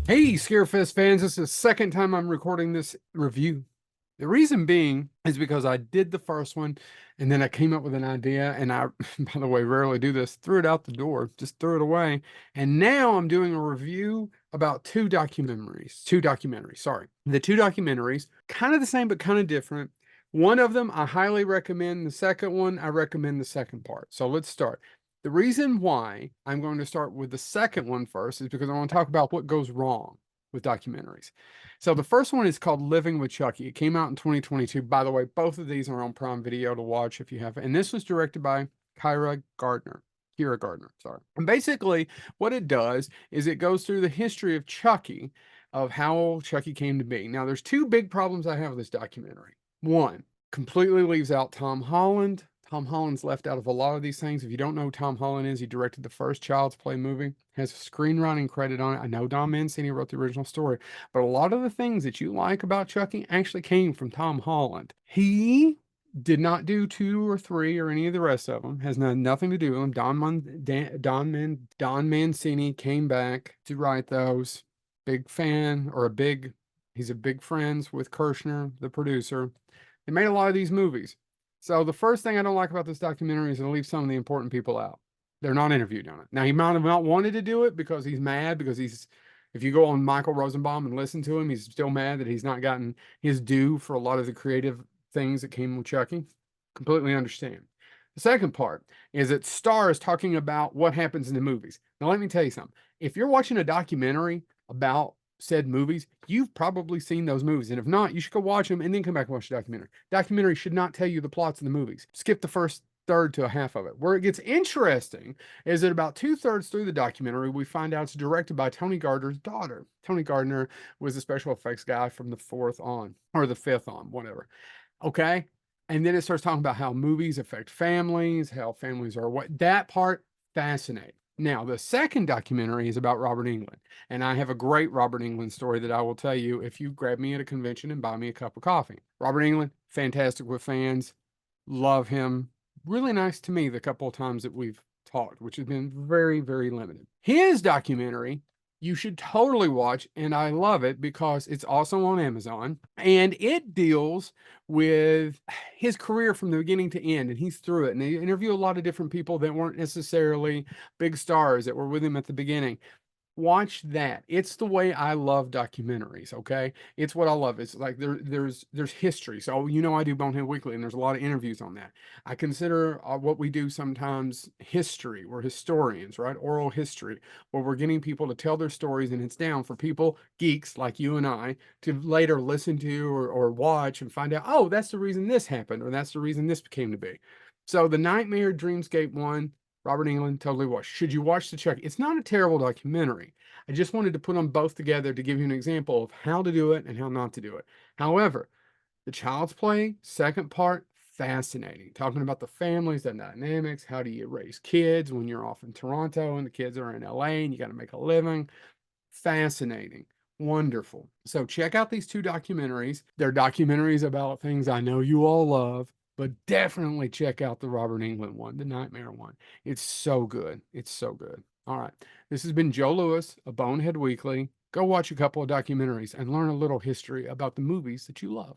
Hey, Scarefest fans, this is the second time I'm recording this review. The reason being is because I did the first one and then I came up with an idea and I, by the way, rarely do this, threw it out the door, just threw it away. And now I'm doing a review about two documentaries, sorry. The two documentaries, kind of the same, but kind of different. One of them I highly recommend. The second one, I recommend the second part. So let's start. The reason why I'm going to start with the second one first is because I want to talk about what goes wrong with documentaries. So the first one is called Living with Chucky. It came out in 2022. By the way, both of these are on Prime Video to watch if you have. And this was directed by Kira Gardner, sorry. And basically, what it does is it goes through the history of Chucky, of how Chucky came to be. Now, there's two big problems I have with this documentary. One, completely leaves out Tom Holland. Tom Holland's left out of a lot of these things. If you don't know who Tom Holland is, he directed the first Child's Play movie, has a screenwriting credit on it. I know Don Mancini wrote the original story, but a lot of the things that you like about Chucky actually came from Tom Holland. He did not do two or three or any of the rest of them. Has nothing to do with them. Don Mancini came back to write those. Big fan or a big, he's a big friends with Kirshner, the producer. They made a lot of these movies. So the first thing I don't like about this documentary is it leaves some of the important people out. They're not interviewed on it. Now he might have not wanted to do it because he's mad because if you go on Michael Rosenbaum and listen to him, he's still mad that he's not gotten his due for a lot of the creative things that came with Chucky. Completely understand. The second part is it stars talking about what happens in the movies. Now let me tell you something. If you're watching a documentary about said movies, you've probably seen those movies. And if not, you should go watch them and then come back and watch the documentary. Documentary should not tell you the plots of the movies. Skip the first third to a half of it. Where it gets interesting is that about 2/3 through the documentary, we find out it's directed by Tony Gardner's daughter. Tony Gardner was the special effects guy from the fourth on, or the fifth on, whatever. Okay. And then it starts talking about how movies affect families, how families are what that part fascinating. Now, the second documentary is about Robert Englund. And I have a great Robert Englund story that I will tell you if you grab me at a convention and buy me a cup of coffee. Robert Englund, fantastic with fans, love him. Really nice to me the couple of times that we've talked, which has been very, very limited. His documentary you should totally watch, and I love it because it's also on Amazon, and it deals with his career from the beginning to end, and he's through it, and they interview a lot of different people that weren't necessarily big stars that were with him at the beginning. Watch that. It's the way I love documentaries, okay? It's what I love. It's like there's history. So I do Bonehead Weekly, and there's a lot of interviews on that. I consider what we do sometimes history. We're historians, right? Oral history, where we're getting people to tell their stories, and it's down for people, geeks like you and I, to later listen to or watch and find out, oh, that's the reason this happened, or that's the reason this came to be. So the Nightmare Dreamscape one, Robert Englund, totally watch. Should you watch the Chucky? It's not a terrible documentary. I just wanted to put them both together to give you an example of how to do it and how not to do it. However, the Child's Play, second part, fascinating. Talking about the families, the dynamics, how do you raise kids when you're off in Toronto and the kids are in LA and you got to make a living. Fascinating. Wonderful. So check out these two documentaries. They're documentaries about things I know you all love, but definitely check out the Robert Englund one, the Nightmare one. It's so good. It's so good. All right. This has been Joe Lewis, a Bonehead Weekly. Go watch a couple of documentaries and learn a little history about the movies that you love.